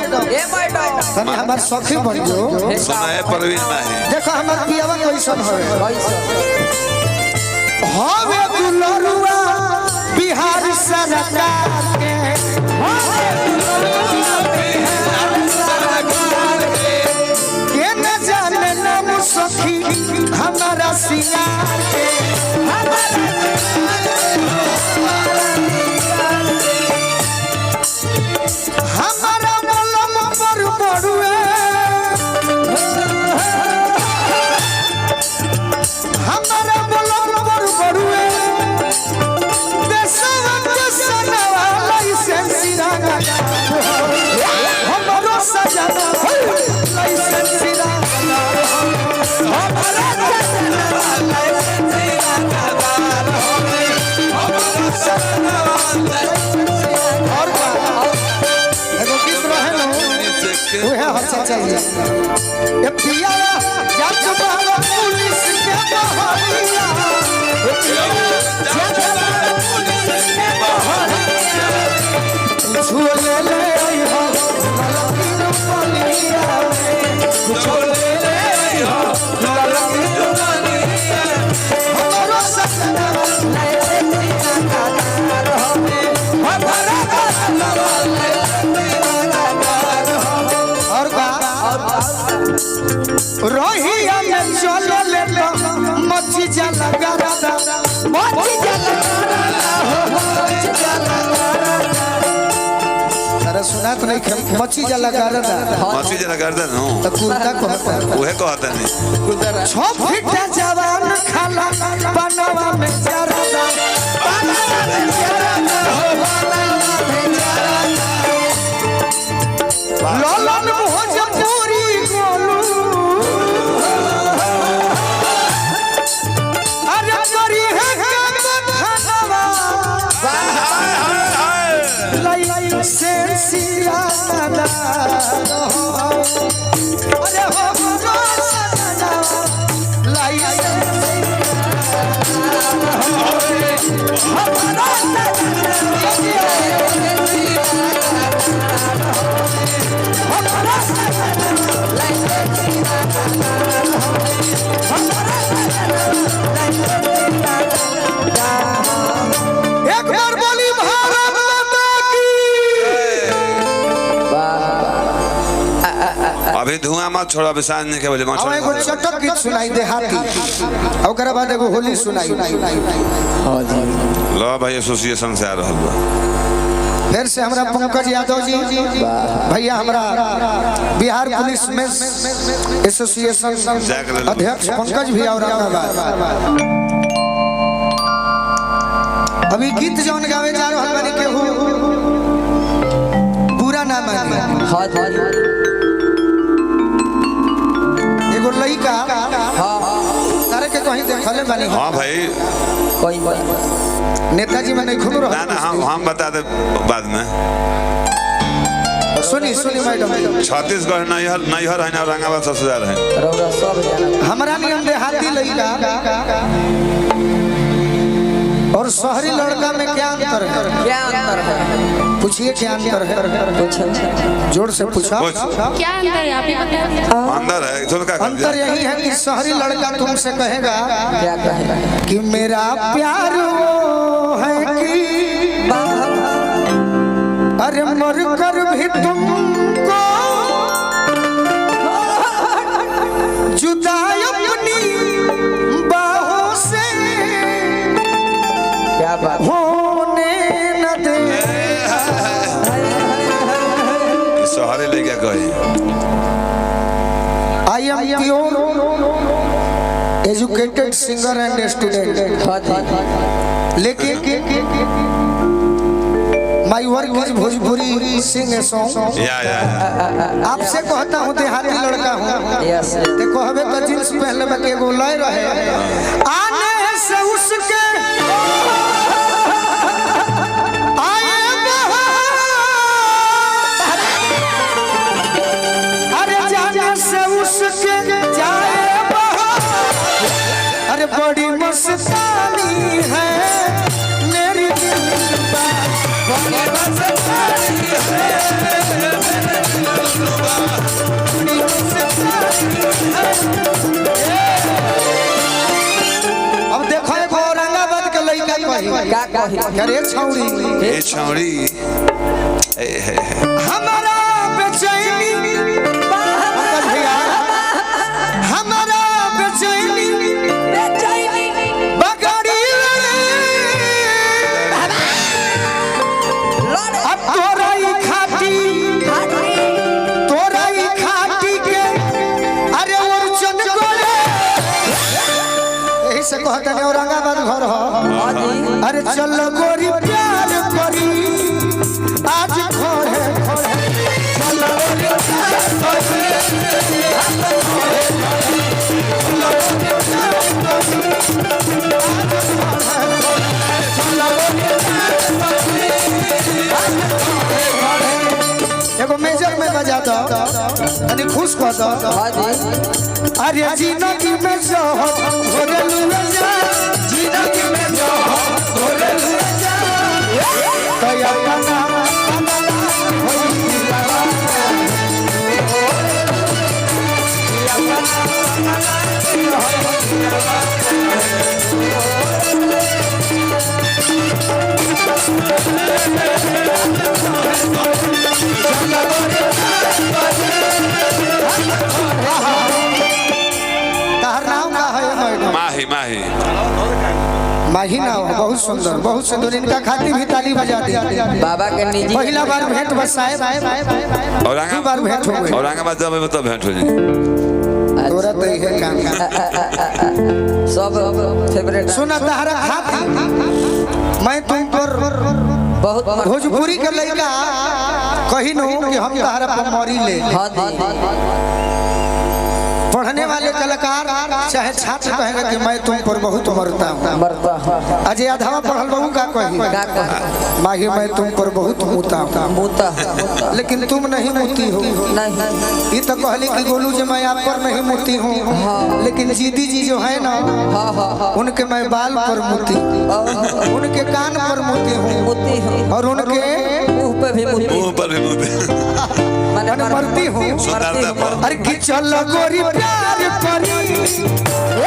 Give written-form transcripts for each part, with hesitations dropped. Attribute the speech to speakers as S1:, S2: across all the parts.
S1: तनी हमार सखी बन जो
S2: सुनाए परवीन माही
S1: देखो हमार पियावा कैसन हवे दुलरुआ बिहार सरकार के के न जाने नाम सखी हमारा सिंगार के हमारा मलम पर पड़ुए हमारा मलम पर पड़ुए देशवा के सनवा लाइसेंस रंगा हमारो सजना लाइसेंस रंगा हमारा सजना लाइसेंस रंगा हमारो सजना और एगो गीत रहे न ओहे हंसा चाहिए ए पिया जब बाबा पुलिस के बहरिया ए पिया जब बाबा पुलिस के बहरिया झूले ले आई हो ललकी रुपलिया झूले ले आई हो ललकी रुपलिया हमारो सपना लाइसेंस का हमें हमारा सपना रोहिया में चलो ले लो मच्छी जला गरदा मच्छी जला अरे सुना तो नहीं मच्छी जला गरदा
S2: नो
S1: तो कुर्ता कहता
S2: ओहे कहता नहीं
S1: 6 फीट जवान खाला बनवा में जरदा बनवा में जरदा हो बनवा में जरदा लोलन भोजपुरी गोलू अरे करी है खानवा लाइसेंस यादा अरे हो सजना लाइसेंस हमारा एक बार बोली भारत माता की
S2: अभी धुआं मत छोड़ा विशाल ने के बोले मत
S1: एगो चटक गीत सुनाई दे हाथी ओकरा बाद एगो होली सुनाई
S2: लो भाई एसोसिएशन से आ रहल बा
S1: फिर से हमरा पंकज यादव जी भैया हमरा बिहार पुलिस में एसोसिएशन अध्यक्ष पंकज भी औरंगाबाद अभी गीत जौन गावे जा रहल बानी केहू पूरा ना मानी एगो लइका तारे के कहीं देखले बानी
S2: हां भाई
S1: कोई नेताजी में नहीं घूम रहा
S2: ना हम बता दे बाद में
S1: सुनी मैडम
S2: छत्तीसगढ़ नैहर है ना औरंगाबाद सबसे ज्यादा है
S1: हमारा नियम देहाती लइका और शहरी लड़का में क्या अंतर है पूछिए क्या अंतर है जोर से पूछो
S3: क्या अंतर है आप ही बताइए
S2: अंदर है
S1: अंतर यही है कि शहरी लड़का तुमसे कहेगा क्या कहेगा कि मेरा प्यार वो है कि अरे मर कर भी तुमको जुदा अपनी बाहों से क्या बात होने न दे
S2: शहरे ले गया कहे
S1: I am pure educated singer and student लेकिन my work is Bhojpuri sing a song आपसे कहता हूँ देहाती लड़का हूँ देखो हमें तो जींस पहले में एगो लय रहे आने से उसके आए बहार अब देखो एगो औरंगाबाद के लड़का कही
S4: का कही
S1: अरे छौड़ी
S2: ए छौड़ी
S1: हमारा बेचैनी पंकज भैया हमारा बेचैनी बगाड़ी अब तोरा ही खाटी के अरे अर्चन करे यही से कहते हैं औरंगाबाद घर हो अरे चल गोरी प्यार करी आज खोरे खोरे चल गोरी प्यार करी एगो मेजर में बजा दो तनी खुश कर दो अरे जिंदगी में जो घोरलू जा जिंदगी में जो घोरलू जा तो अपना
S2: माही माही
S1: माही ना हो बहुत सुंदर इनका खातिर भी ताली बजा दी
S4: बाबा के निजी
S1: पहला बार भेंट बस साहब बार भेंट हो गई
S2: औरंगाबाद जब मतलब भेंट हो जी
S1: तोरा तो ये काम
S4: सब फेवरेट
S1: सुना तहरा खातिर मैं तुम पर
S4: बहुत
S1: भोजपुरी के लड़का कही नो कि हम तहरा पर मरी ले
S4: हाँ दी
S1: पढ़ने वाले कलाकार चाहे छात्र कहेगा कि मैं तुम पर बहुत मरता हूँ
S4: मरता
S1: अजय अधवा पढ़ल बहू का कही माही मैं तुम पर बहुत मुता हूँ
S4: मुता
S1: लेकिन तुम नहीं मुती हो
S4: नहीं
S1: ये तो कहली कि गोलू जी मैं आप पर नहीं मुती हूँ लेकिन जीदी जी जो है ना उनके मैं बाल पर मुती उनके कान पर मुती हूँ
S4: मुती हूँ
S1: और उनके
S4: मुंह पे भी मुती
S2: मुंह पर भी मुंह
S1: मैंने मरती हूँ
S2: सुंदरता पर
S1: अरे कि चल गोरी प्यार करी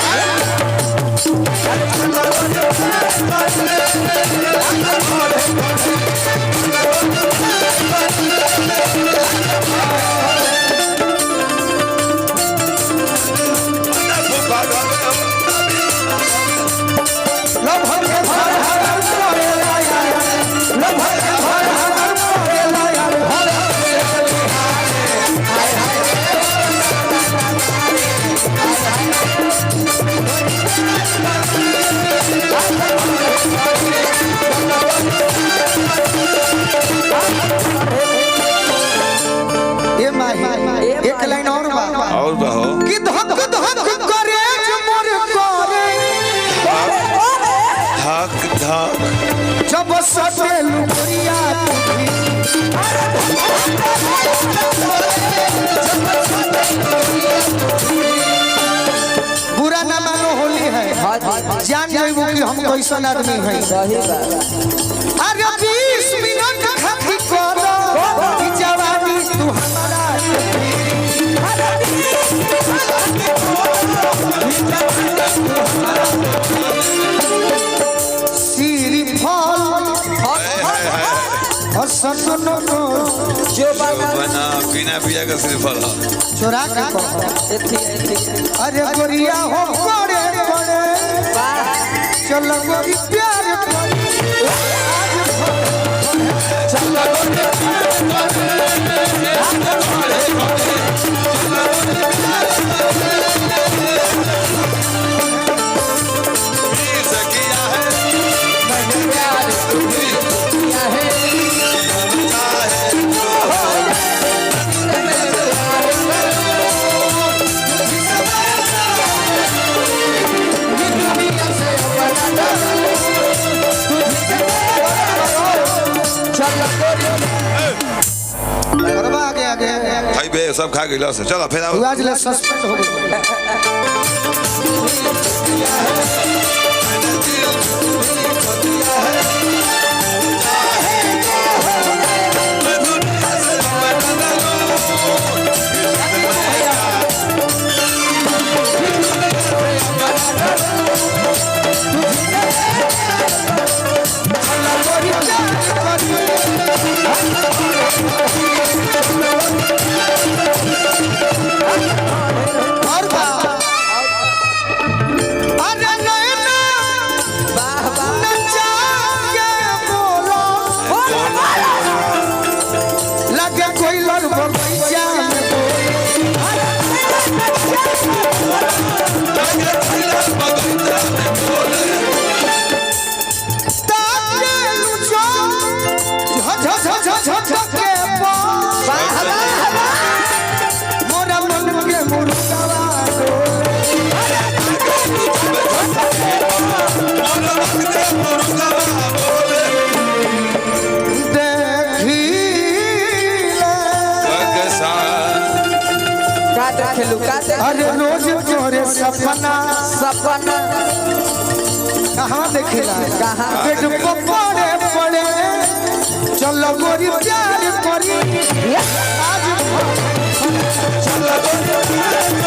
S1: ये माही एक लाइन और बा कि धक धक करे मोर करे
S2: धक धक
S1: जब सटेल गोरिया बुरा ना मानो होली है जान जाइबो कि हम कैसन आदमी है
S4: सही बात
S1: अरे 20 मिनट खाती करो कि जवानी तू हमारा सीरी फल और सपनों को
S4: जो बना
S2: बना बिना पिया का श्रीफल
S1: चुरा के कहो अरे गोरिया हो बड़े बड़े चलो गोरी प्यार करी चलो गोरी
S2: भाई बे सब खा गई से चलो फिर आओ
S1: आज ले सस्पेंड हो गई मोरा मन के मुर्दावा अरे रोज तोरे सपना
S4: सपना
S1: कहाँ देखेला
S4: कहाँ?
S1: पेट को पड़े पड़े चलो गोरी प्यार करी आज चलो गोरी